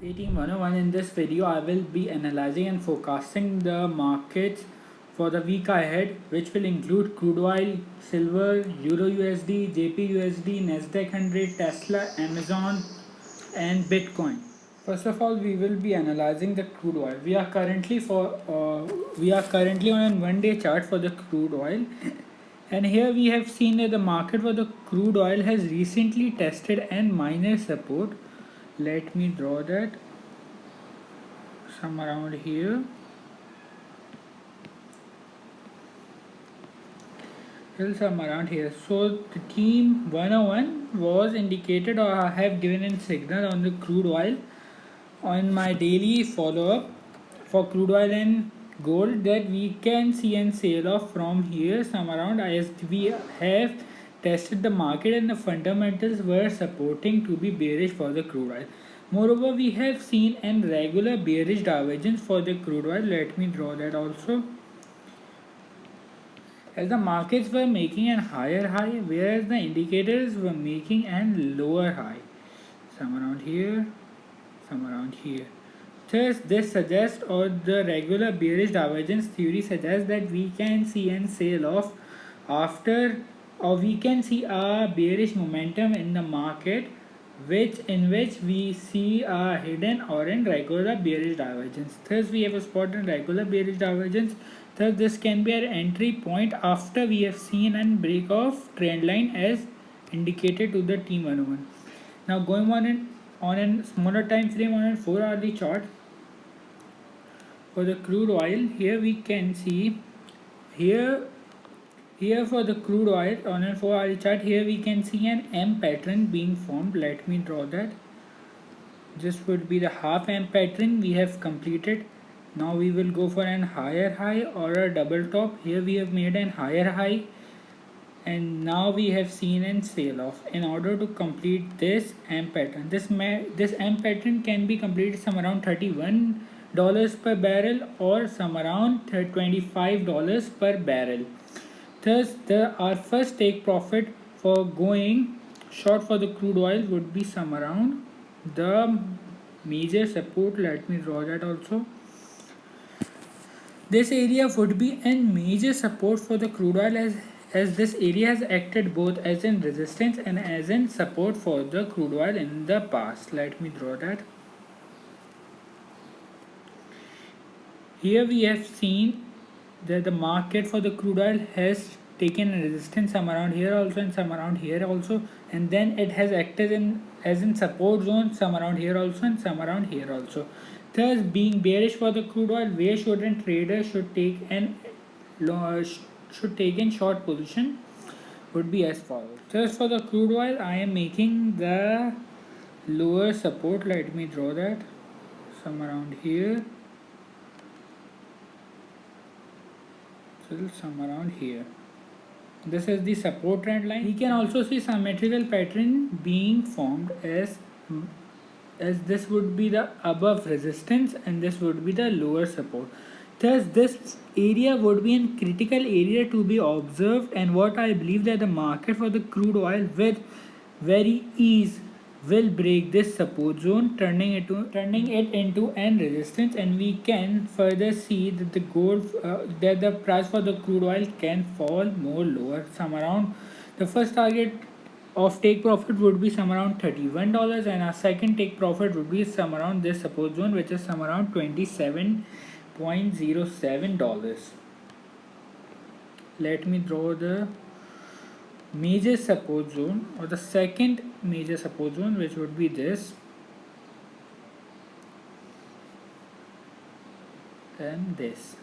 Team 101. In this video, I will be analyzing and forecasting the markets for the week ahead, which will include crude oil, silver, Euro USD, JP USD, Nasdaq 100, Tesla, Amazon, and Bitcoin. First of all, we will be analyzing the crude oil. We are currently on a one-day chart for the crude oil, and here we have seen that the market for the crude oil has recently tested and minor support. Let me draw that some around here. Till some around here. So the team 101 was indicated, or I have given a signal on the crude oil on my daily follow-up for crude oil and gold, that we can see and sell off from here some around, as we have tested the market and the fundamentals were supporting to be bearish for the crude oil. Moreover, we have seen an regular bearish divergence for the crude oil. Let me draw that also, as the markets were making a higher high, whereas the indicators were making an lower high, some around here, some around here. Thus, this suggests, or the regular bearish divergence theory suggests, that we can see and sell off after, or we can see a bearish momentum in the market, which we see a hidden or in regular bearish divergence. Thus, we have a spot in regular bearish divergence. Thus, this can be our entry point after we have seen and break of trend line as indicated to the team 101. Now, going on a smaller time frame on a 4-hourly chart for the crude oil, here we can see here for the crude oil on a 4-hourly chart, here we can see an M pattern being formed. Let me draw that. This would be the half M pattern we have completed. Now we will go for an higher high or a double top. Here we have made an higher high, and now we have seen an sell off. In order to complete this M pattern, this M pattern can be completed some around $31 per barrel or some around $25 per barrel. Thus, our first take profit for going short for the crude oil would be some around the major support. Let me draw that also. This area would be a major support for the crude oil, as this area has acted both as in resistance and as in support for the crude oil in the past. Let me draw that. Here we have seen that the market for the crude oil has taken a resistance some around here also and some around here also, and then it has acted as in support zone some around here also and some around here also. Thus, being bearish for the crude oil, where should a trader should take in short position would be as follows. Thus, for the crude oil, I am making the lower support. Let me draw that some around here, some around here. This is the support trend line. We can also see symmetrical pattern being formed, as this would be the above resistance and this would be the lower support. Thus, this area would be a critical area to be observed, and what I believe that the market for the crude oil with very ease will break this support zone, turning it into an resistance, and we can further see that the price for the crude oil can fall more lower. Some around the first target of take profit would be some around $31, and our second take profit would be some around this support zone, which is some around $27.07. Let me draw the major support zone, or the second major support zone, which would be this, and this.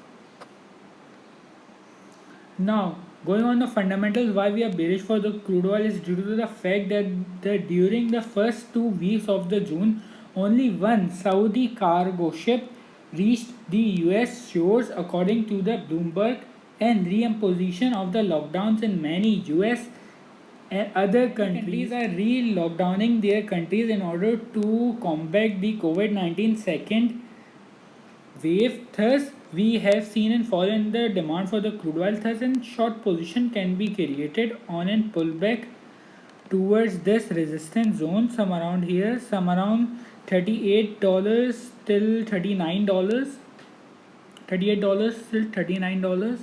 Now, going on the fundamentals, why we are bearish for the crude oil is due to the fact that during the first 2 weeks of the June, only one Saudi cargo ship reached the US shores, according to the Bloomberg, and reimposition of the lockdowns in many US and other countries are re-lockdowning their countries in order to combat the COVID-19 second wave. Thus, we have seen a fall in the demand for the crude oil. Thus, a short position can be created on a pullback towards this resistance zone, some around here, some around $38 till $39, $38 till $39.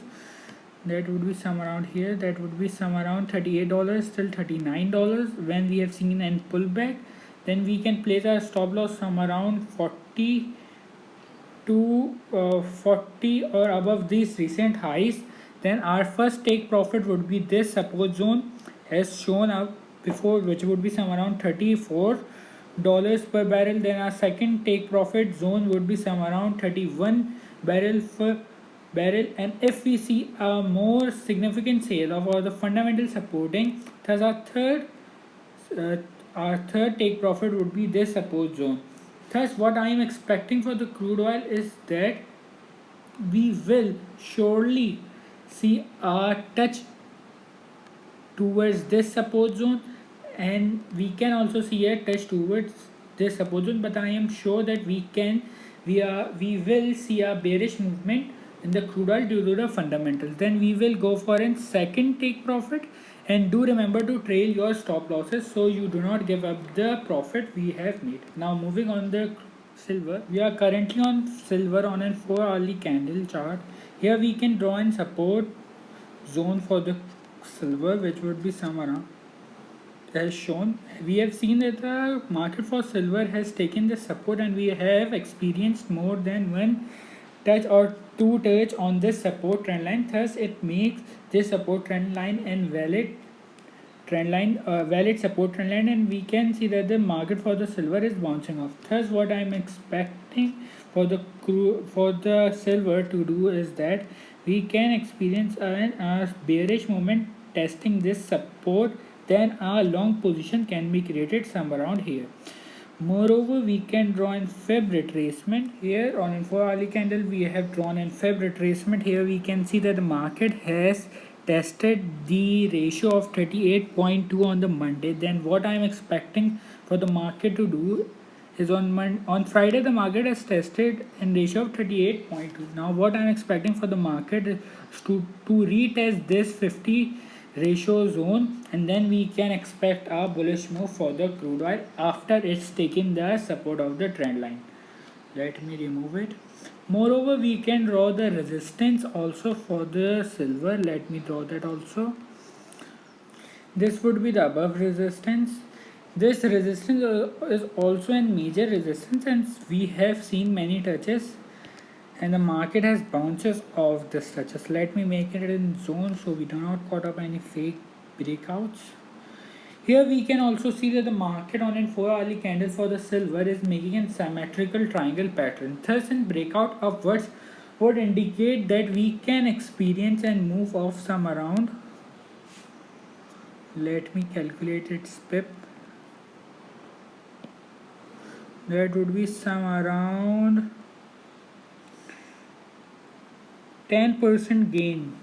That would be some around here. That would be some around $38 till $39. When we have seen an pullback, then we can place our stop loss some around 40 to 40 or above these recent highs. Then our first take profit would be this support zone as shown up before, which would be some around $34 per barrel. Then our second take profit zone would be some around 31 barrel per barrel. And if we see a more significant sale of all the fundamental supporting, thus our third take profit would be this support zone. Thus what I am expecting for the crude oil is that we will surely see a touch towards this support zone, and we can also see a touch towards this support zone, but I am sure that we will see a bearish movement in the crude oil due to the fundamentals. Then we will go for a second take profit, and do remember to trail your stop losses so you do not give up the profit we have made. Now moving on the silver, we are currently on silver on a 4-hourly candle chart. Here we can draw in support zone for the silver, which would be some around as shown. We have seen that the market for silver has taken the support, and we have experienced more than one touch or two touch on this support trend line. Thus it makes this support trend line and valid support trend line, and we can see that the market for the silver is bouncing off. Thus what I am expecting for the silver to do is that we can experience a bearish moment testing this support, then a long position can be created somewhere around here. Moreover, we can draw in Fib retracement. Here on info hourly candle, we have drawn in Fib retracement. Here we can see that the market has tested the ratio of 38.2 on the Monday. Then what I am expecting for the market to do is on Friday the market has tested in ratio of 38.2. Now what I am expecting for the market is to retest this 50 ratio zone, and then we can expect a bullish move for the crude oil after it's taken the support of the trend line. Let me remove it. Moreover, we can draw the resistance also for the silver. Let me draw that also. This would be the above resistance. This resistance is also a major resistance, and we have seen many touches, and the market has bounces off this touches. Let me make it in zone so we do not caught up any fake breakouts. Here we can also see that the market on a 4-hourly candle for the silver is making a symmetrical triangle pattern. Thus in breakout upwards would indicate that we can experience and move off some around. Let me calculate its pip. That would be some around 10% gain.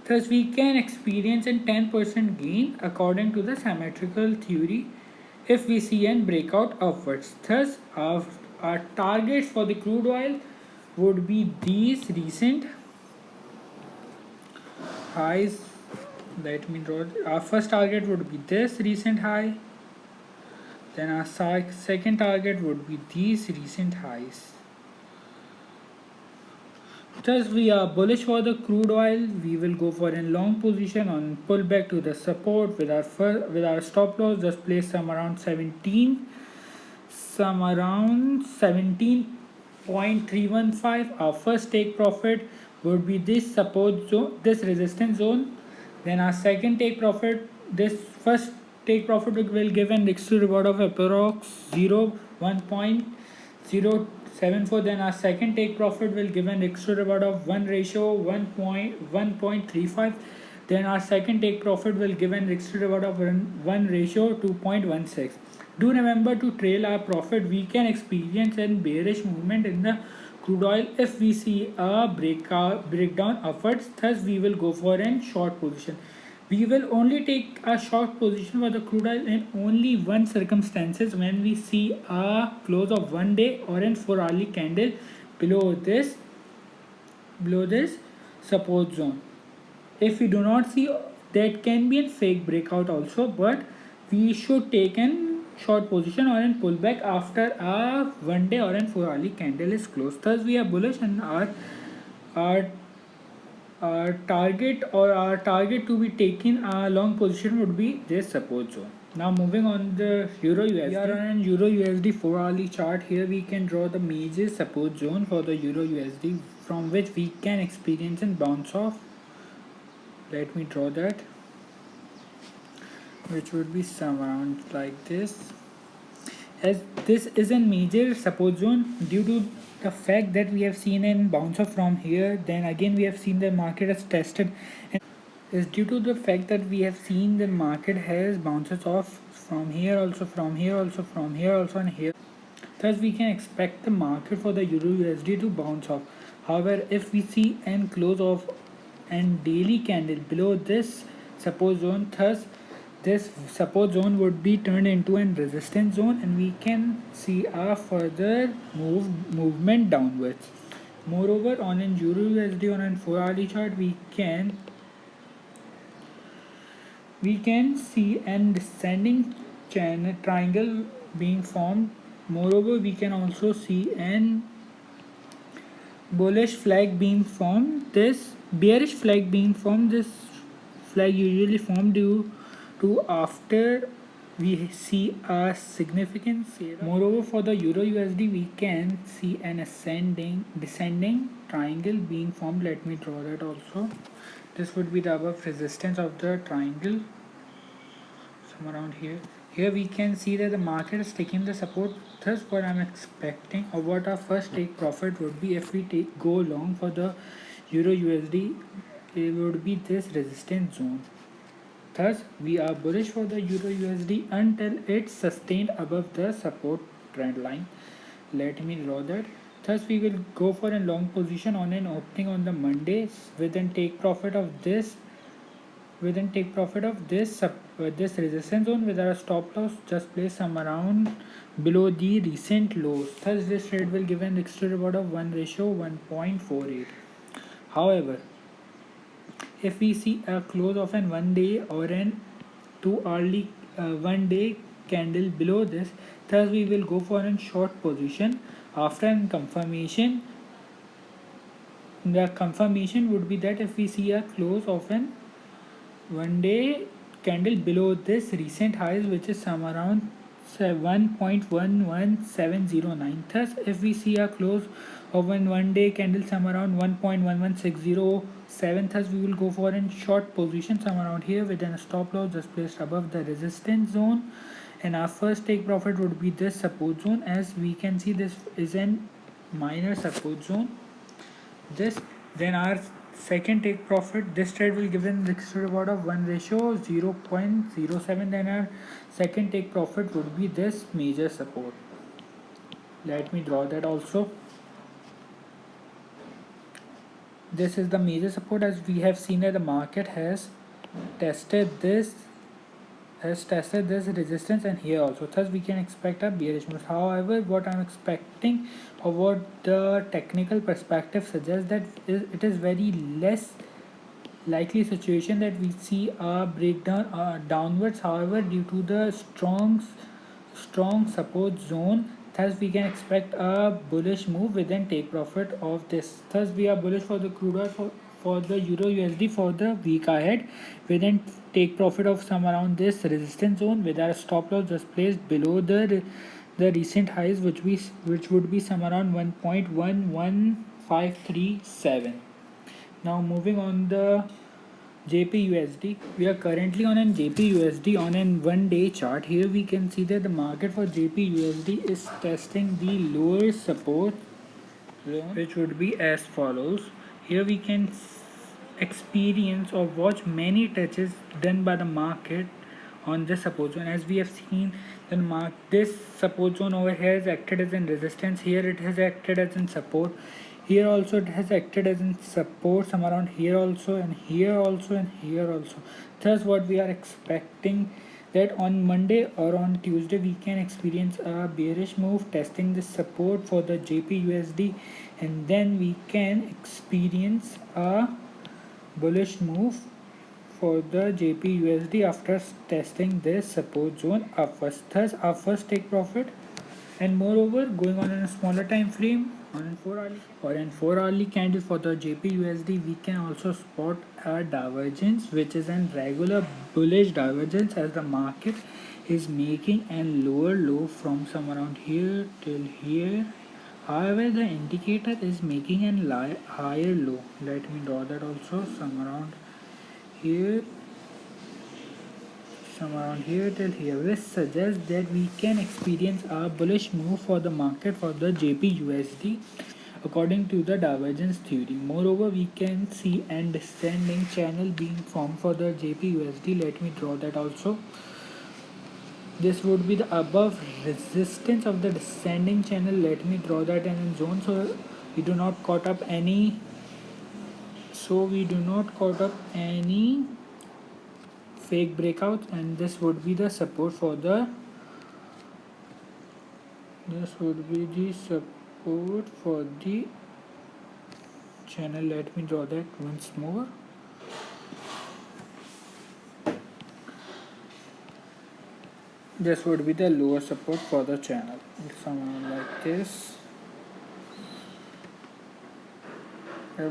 Thus we can experience a 10% gain according to the symmetrical theory if we see a breakout upwards. Thus our targets for the crude oil would be these recent highs. Let me draw. Our first target would be this recent high. Then our second target would be these recent highs. Thus we are bullish for the crude oil. We will go for a long position on pullback to the support with our stop loss just placed some around 17.315. Our first take profit would be this support zone, this resistance zone. Then our second take profit, this first take profit will give an extra reward of approx 1.074. Then our second take profit will give an extra reward of 1:1.35. Then our second take profit will give an extra reward of 1:2.16. Do remember to trail our profit. We can experience a bearish movement in the crude oil if we see a breakdown upwards. Thus we will go for a short position. We will only take a short position for the crude oil in only one circumstances, when we see a close of 1 day or a 4-hourly candle below this support zone. If we do not see, that can be a fake breakout also, but we should take an short position or in pullback after a 1 day or an 4 hourly candle is closed. Thus we are bullish, and our our target to be taken a long position would be this support zone. Now moving on the Euro USD. We are on an Euro USD 4 hourly chart. Here we can draw the major support zone for the Euro USD from which we can experience and bounce off. Let me draw that, which would be some around like this. As this is a major support zone due to the fact that we have seen an bounce off from here, then again we have seen the market has tested, and is due to the fact that we have seen the market has bounces off from here also, from here also, from here also, and here. Thus we can expect the market for the Euro USD to bounce off. However, if we see and close off and daily candle below this support zone, thus this support zone would be turned into a resistance zone, and we can see a further movement downwards. Moreover, on an Euro USD on a 4 hourly chart, we can see an descending channel triangle being formed. Moreover, we can also see an bullish flag being formed. This bearish flag being formed. This flag usually formed due to after we see a significant sale. Moreover, for the Euro USD, we can see an descending triangle being formed. Let me draw that also. This would be the above resistance of the triangle, some around here. Here we can see that the market is taking the support. Thus what I'm expecting, or what our first take profit would be if we go long for the Euro USD, it would be this resistance zone. Thus we are bullish for the Euro USD until it's sustained above the support trend line. Let me draw that. Thus we will go for a long position on an opening on the Monday with a take profit of this this resistance zone with our stop loss just placed some around below the recent lows. Thus this trade will give an extra reward of 1:1.48. However, if we see a close of an 1 day or an 2 hourly 1 day candle below this, thus we will go for a short position. After an confirmation, the confirmation would be that if we see a close of an 1 day candle below this recent highs, which is some around 1.11709. Thus if we see a close of an 1 day candle some around 1.11607, thus we will go for a short position some around here with a stop loss just placed above the resistance zone, and our first take profit would be this support zone. As we can see, this is a minor support zone. This then our second take profit, this trade will give an extra reward of 1:0.07. Then our second take profit would be this major support. Let me draw that also. This is the major support. As we have seen that the market has tested this resistance, and here also. Thus we can expect a bearish move. However, what I'm expecting, or what the technical perspective suggests, that it is very less likely situation that we see a breakdown downwards. However, due to the strong support zone, thus we can expect a bullish move within take profit of this. Thus we are bullish for the crude oil for the Euro USD for the week ahead, within take profit of some around this resistance zone with our stop loss just placed below the recent highs, which would be some around 1.11537. Now moving on the JPUSD, we are currently on an JPUSD on an 1 day chart. Here we can see that the market for JPUSD is testing the lower support zone, which would be as follows. Here we can experience or watch many touches done by the market on this support zone. As we have seen, this support zone over here has acted as a resistance. Here it has acted as a support. Here also it has acted as in support some around here also, and here also, and here also. Thus what we are expecting, that on Monday or on Tuesday we can experience a bearish move testing this support for the JPUSD, and then we can experience a bullish move for the JPUSD after testing this support zone upwards. Thus, our first take profit. And moreover, going on in a smaller time frame, on in 4 hourly candle for the JPUSD, we can also spot a divergence, which is an regular bullish divergence, as the market is making a lower low from some around here till here. However, the indicator is making a higher low. Let me draw that also, some around here till here. This suggests that we can experience a bullish move for the market for the JPUSD according to the divergence theory. Moreover, we can see an descending channel being formed for the JPUSD. Let me draw that also. This would be the above resistance of the descending channel. Let me draw that in zone so we do not caught up any fake breakouts, and this would be the support for the channel. Let me draw that once more. This would be the lower support for the channel, something like this.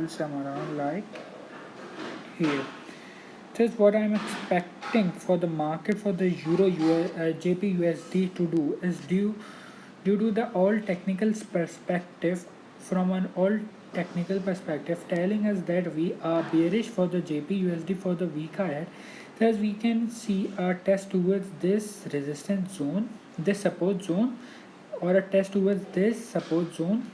Somewhere around like here. This is what I'm expecting for the market for the JPUSD to do is due to the all technical perspective, from an all technical perspective telling us that we are bearish for the JPUSD for the week ahead. Thus we can see a test towards this resistance zone, this support zone, or a test towards this support zone.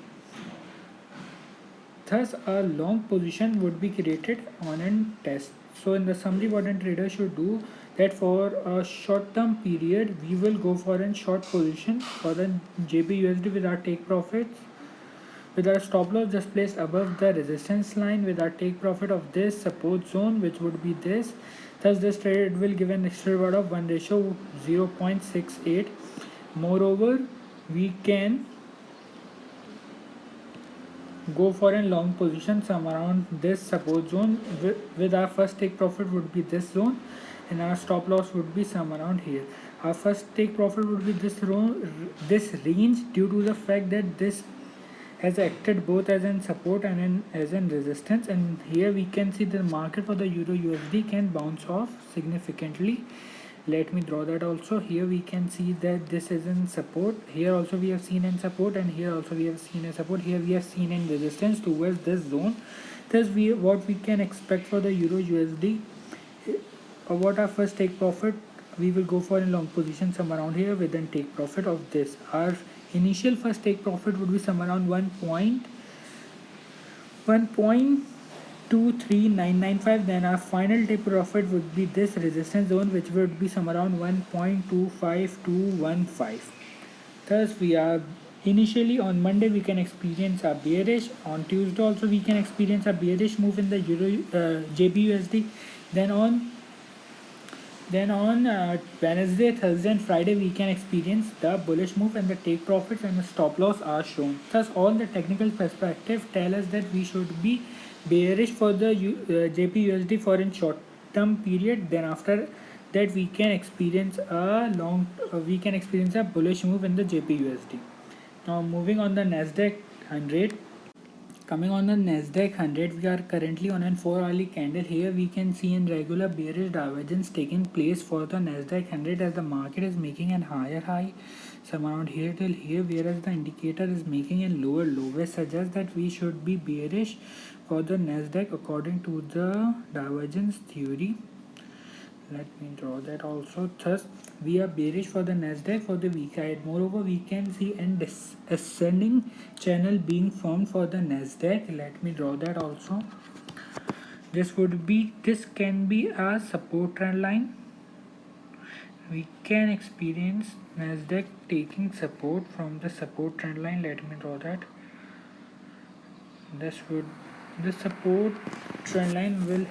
Thus a long position would be created on a test. So in the summary, what a trader should do, that for a short term period we will go for a short position for the JPUSD with our take profits, with our stop loss just placed above the resistance line, with our take profit of this support zone, which would be this. Thus this trade will give an extra reward of 1:0.68. Moreover, we can go for a long position some around this support zone, with our first take profit would be this zone, and our stop loss would be some around here. Our first take profit would be this range, due to the fact that this has acted both as an support and as an resistance, and here we can see the market for the Euro USD can bounce off significantly. Let me draw that also. Here we can see that this is in support. Here also we have seen in support, and here also we have seen a support. Here we have seen in resistance towards this zone. Thus what we can expect for the Euro USD, what our first take profit, we will go for a long position some around here with a take profit of this. Our initial first take profit would be some around 1.23995. Then our final take profit would be this resistance zone, which would be some around 1.25215. Thus we are initially on Monday we can experience a bearish, on Tuesday also we can experience a bearish move in the JPUSD. Then on Wednesday, Thursday and Friday we can experience the bullish move, and the take profits and the stop loss are shown. Thus all the technical perspective tell us that we should be bearish for the JPUSD for a short term period. Then after that we can experience a bullish move in the JPUSD. Now moving on the Nasdaq 100. Coming on the Nasdaq 100, we are currently on a 4-hourly candle. Here we can see in regular bearish divergence taking place for the Nasdaq 100, as the market is making a higher high some around here till here, whereas the indicator is making a lower low, which suggests that we should be bearish for the Nasdaq according to the divergence theory. Let me draw that also. Thus we are bearish for the Nasdaq for the week ahead. Moreover, we can see an ascending channel being formed for the Nasdaq. Let me draw that also. This can be a support trend line. We can experience Nasdaq taking support from the support trend line. Let me draw that. This support trend line would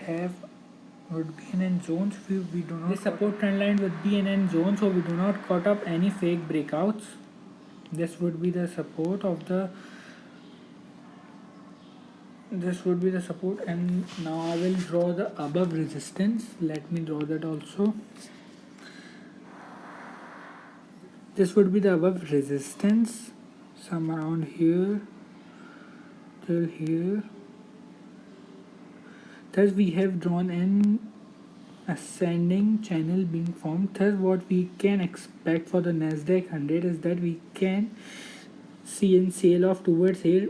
be in end zones. We do not. This support trend line would be in end zone, so we do not caught up any fake breakouts. This would be the support of the this would be the support, and now I will draw the above resistance. Let me draw that also. This would be the above resistance, some around here till here. Thus we have drawn an ascending channel being formed. Thus what we can expect for the Nasdaq 100 is that we can see in sale off towards here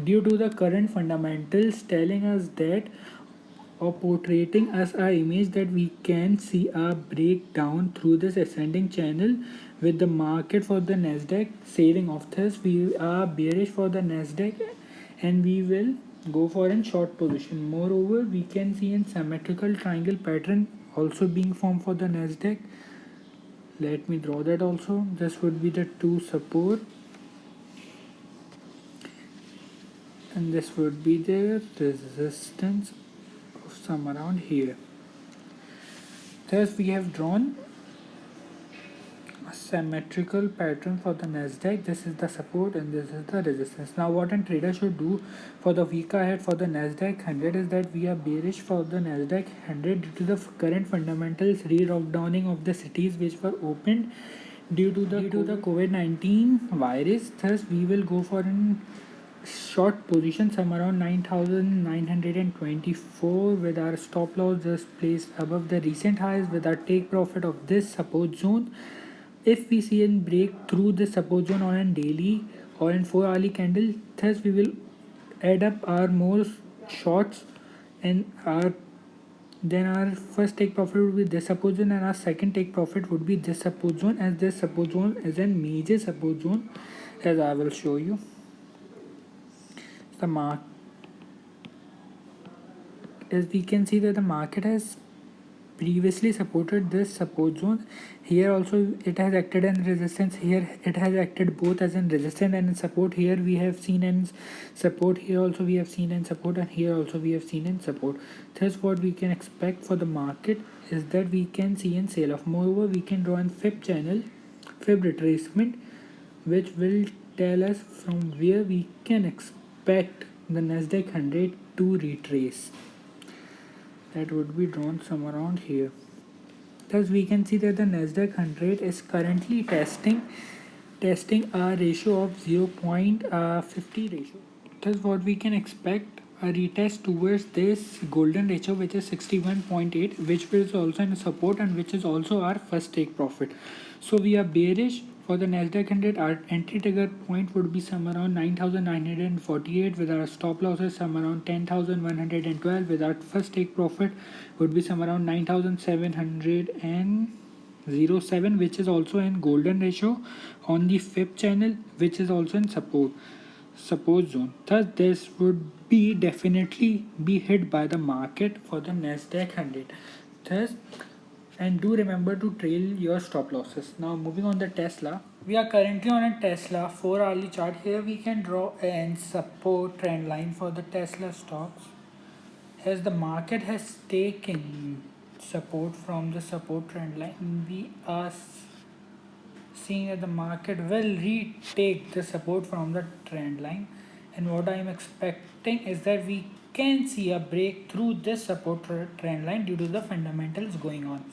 due to the current fundamentals telling us that, or portraying us a image that we can see a breakdown through this ascending channel with the market for the Nasdaq selling off. Thus we are bearish for the Nasdaq and we will go for a short position. Moreover, we can see a symmetrical triangle pattern also being formed for the Nasdaq. Let me draw that also. This would be the two support, and this would be the resistance of some around here. Thus we have drawn a symmetrical pattern for the Nasdaq. This is the support and this is the resistance. Now what a trader should do for the week ahead for the Nasdaq 100 is that we are bearish for the Nasdaq 100 due to the current fundamentals re-lockdowning of the cities which were opened due to the COVID-19 virus. Thus we will go for a short position somewhere around 9,924 with our stop loss just placed above the recent highs with our take profit of this support zone. If we see a break through the support zone on a daily or in 4 hourly candle, thus we will add up our more shorts, and then our first take profit would be this support zone and our second take profit would be this support zone, as this support zone is a major support zone, as I will show you. The mark, as we can see that the market has previously supported this support zone. Here also it has acted as resistance. Here it has acted both as in resistance and in support. Here we have seen in support. Here also we have seen in support, and here also we have seen in support. Thus what we can expect for the market is that we can see in sale off. Moreover, we can draw in fib channel, fib retracement, which will tell us from where we can expect the Nasdaq 100 to retrace. That would be drawn somewhere around here. Thus we can see that the Nasdaq 100 is currently testing a ratio of 0.50 ratio. Thus what we can expect a retest towards this golden ratio, which is 61.8, which is also in support and which is also our first take profit. So we are bearish for the Nasdaq 100. Our entry trigger point would be somewhere around 9,948 with our stop losses somewhere around 10,112 with our first take profit would be somewhere around 9,707, which is also in golden ratio on the fib channel, which is also in support zone. Thus this would be definitely be hit by the market for the Nasdaq 100. Thus, and do remember to trail your stop losses. Now moving on the Tesla, we are currently on a Tesla 4 hourly chart. Here we can draw a support trend line for the Tesla stocks, as the market has taken support from the support trend line. We are seeing that the market will retake the support from the trend line, and what I am expecting is that we can see a break through this support trend line due to the fundamentals going on.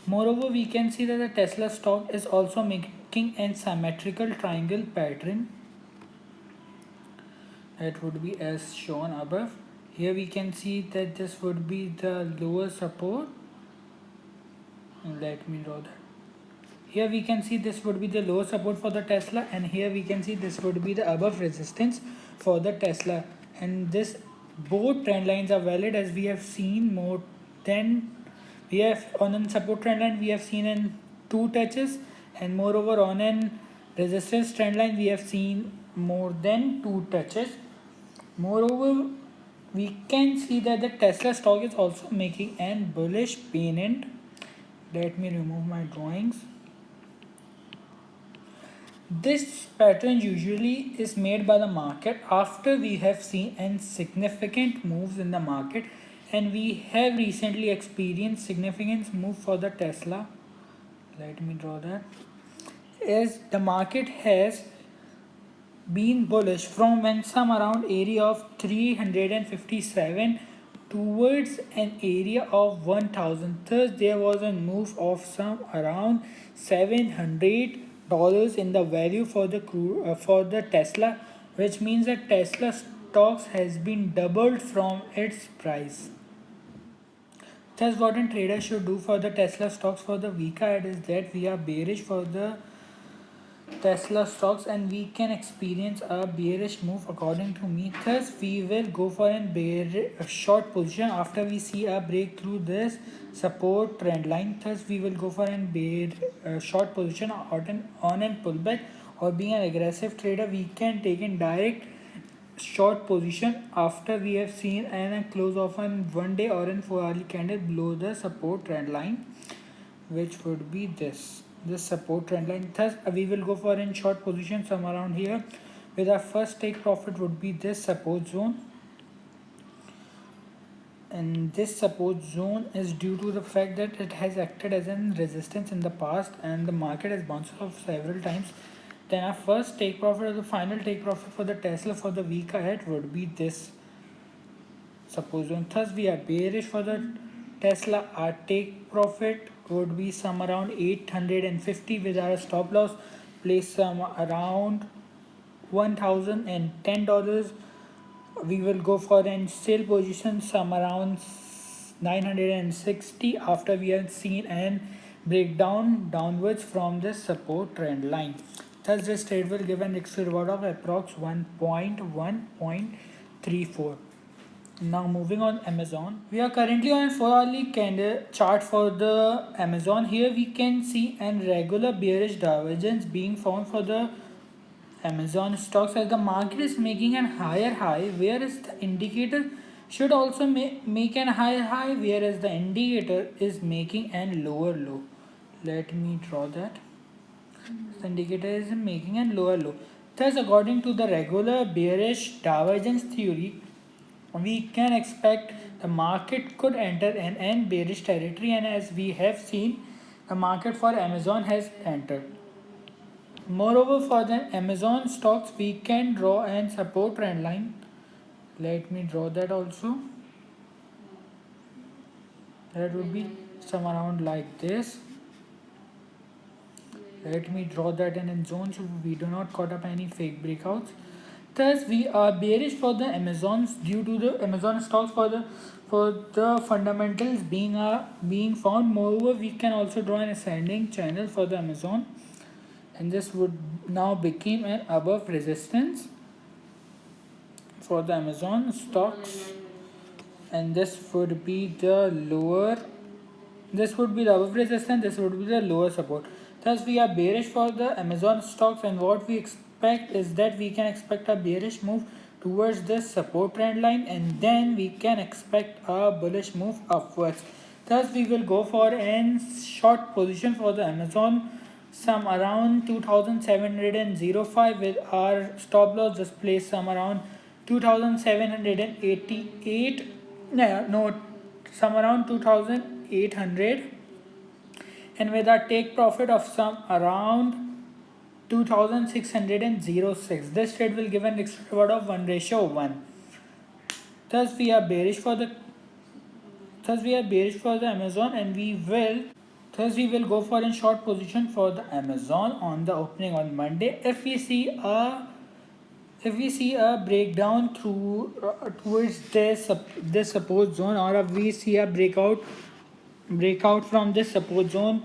Moreover, we can see that the Tesla stock is also making a symmetrical triangle pattern. It would be as shown above. Here we can see that this would be the lower support. Let me draw that. Here we can see this would be the lower support for the Tesla, and here we can see this would be the above resistance for the Tesla, and this both trend lines are valid, as we have seen more than we have on a support trend line we have seen in 2 touches, and moreover on an resistance trend line we have seen more than 2 touches. Moreover, we can see that the Tesla stock is also making an bullish pennant. Let me remove my drawings. This pattern usually is made by the market after we have seen significant moves in the market, and we have recently experienced significant move for the Tesla. Let me draw that. As the market has been bullish from when some around area of 357 towards an area of 1000. Thus there was a move of some around $700 in the value for the for the Tesla, which means that Tesla stocks has been doubled from its price. Thus, what a trader should do for the Tesla stocks for the week ahead is that we are bearish for the Tesla stocks and we can experience a bearish move according to me. Thus, we will go for a short position after we see a breakthrough this support trend line. Thus, we will go for a short position on an pullback, or being an aggressive trader, we can take in direct short position after we have seen a close off on 1 day or in 4 hourly candle below the support trend line, which would be this support trend line. Thus we will go for in short position somewhere around here, with our first take profit would be this support zone, and this support zone is due to the fact that it has acted as a resistance in the past and the market has bounced off several times. Then our first take profit or the final take profit for the Tesla for the week ahead would be this support zone. Thus we are bearish for the Tesla. Our take profit would be some around 850 with our stop loss placed some around $1010. We will go for an sale position some around 960 after we have seen an breakdown downwards from this support trend line. Thus this trade will give an extra reward of approx 1.34. Now moving on Amazon. We are currently on a 4 hourly candle chart for the Amazon. Here we can see an regular bearish divergence being found for the Amazon stocks as the market is making an higher high, whereas the indicator should also make an higher high, whereas the indicator is making an lower low. Let me draw that. The indicator is making a lower low. Thus, according to the regular bearish divergence theory, we can expect the market could enter an bearish territory, and as we have seen, the market for Amazon has entered. Moreover, for the Amazon stocks, we can draw an support trend line. Let me draw that also. That would be some around like this. Let me draw that in zone so we do not caught up any fake breakouts. Thus, we are bearish for the Amazons due to the Amazon stocks for the fundamentals being found. Moreover, we can also draw an ascending channel for the Amazon, and this would now become an above resistance for the Amazon stocks, and this would be the lower. This would be the above resistance. This would be the lower support. Thus, we are bearish for the Amazon stocks, and what we expect is that we can expect a bearish move towards this support trend line, and then we can expect a bullish move upwards. Thus, we will go for a short position for the Amazon some around 2705 with our stop loss just placed some around 2788. No, some around 2800, and with our take profit of some around 2606. This trade will give an extra reward of 1:1. Thus we are bearish for the Amazon, and we will go for a short position for the Amazon on the opening on Monday. If we see a breakdown towards this support zone, or if we see a breakout from this support zone,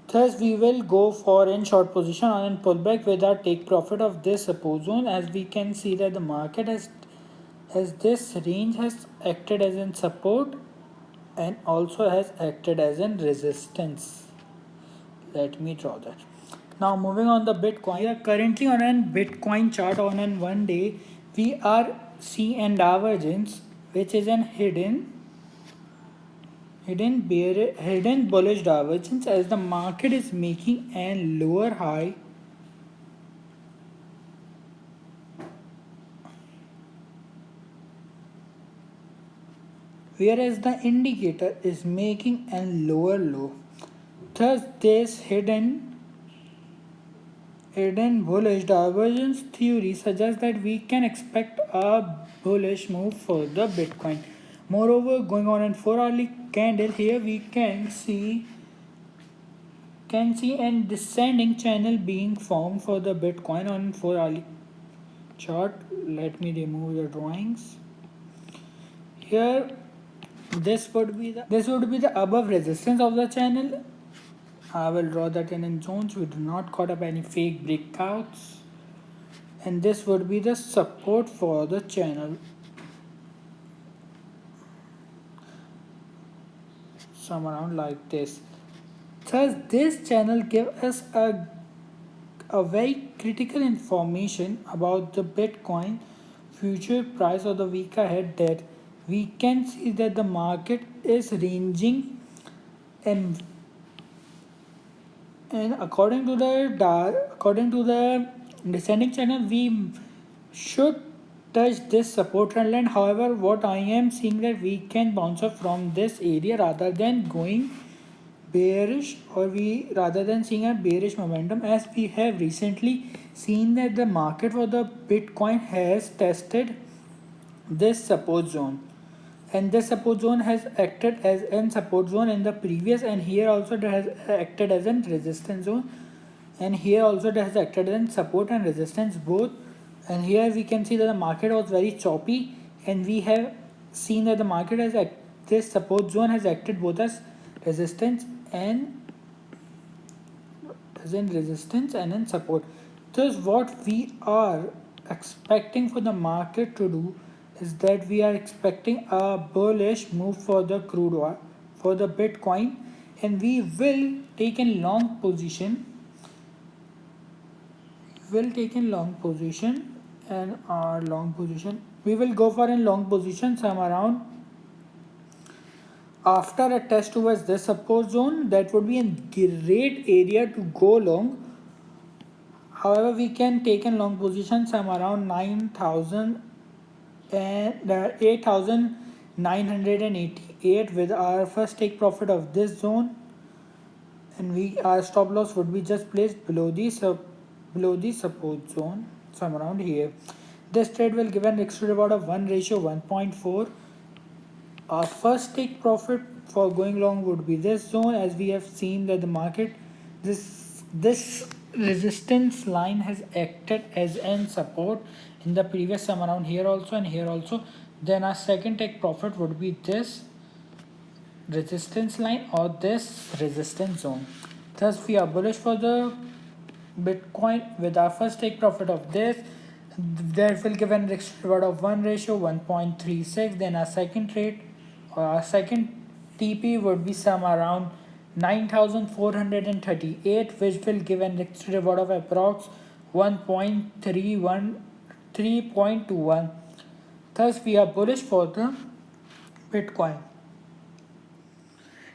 thus we will go for a short position on a pullback with our take profit of this support zone, as we can see that the market has this range has acted as in support and also has acted as in resistance. Let me draw that. Now moving on the Bitcoin. We are currently on a Bitcoin chart on a 1 day. We are seeing a divergence which is an hidden bullish divergence, as the market is making a lower high whereas the indicator is making a lower low. Thus this hidden Eden bullish divergence theory suggests that we can expect a bullish move for the Bitcoin. Moreover, going on in 4-hourly candle, here we can see an descending channel being formed for the Bitcoin on 4-hourly chart. Let me remove the drawings. Here, this would be the above resistance of the channel. I will draw that in zones. We do not caught up any fake breakouts. And this would be the support for the channel. Some around like this. Thus, this channel gives us a very critical information about the Bitcoin future price of the week ahead, that we can see that the market is ranging, and according to the descending channel, we should touch this support trend line. However, what I am seeing that we can bounce up from this area rather than going bearish, or rather than seeing a bearish momentum, as we have recently seen that the market for the Bitcoin has tested this support zone, and this support zone has acted as a support zone in the previous, and here also it has acted as a resistance zone, and here also it has acted as support and resistance both. And here we can see that the market was very choppy, and we have seen that the market has this support zone has acted both as resistance and in support. Thus, what we are expecting for the market to do is that we are expecting a bullish move for the crude oil, for the Bitcoin, and we will take a long position. And our long position, we will go for a long position some around after a test towards this support zone. That would be a great area to go long. However, we can take a long position some around 9,000 and 8,988 with our first take profit of this zone, and our stop loss would be just placed below the support zone some around here. This trade will give an extra reward of 1:1.4. Our first take profit for going long would be this zone, as we have seen that the market, this resistance line has acted as an support in the previous sum around here also and here also. Then our second take profit would be this resistance line or this resistance zone. Thus, we are bullish for the Bitcoin with our first take profit of this. That will give an extra reward of 1:1.36. Then our second trade, or our second TP, would be some around 9,438, which will give an extra reward of approx 3.21. Thus, we are bullish for the Bitcoin.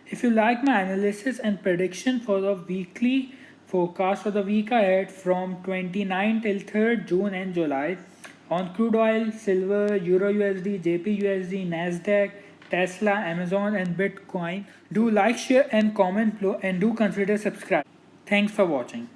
If you like my analysis and prediction for the weekly forecast for the week ahead from 29 till 3rd June and July on crude oil, silver, Euro USD, JP USD, Nasdaq, Tesla, Amazon and Bitcoin, do like, share and comment below, and do consider subscribe. Thanks for watching.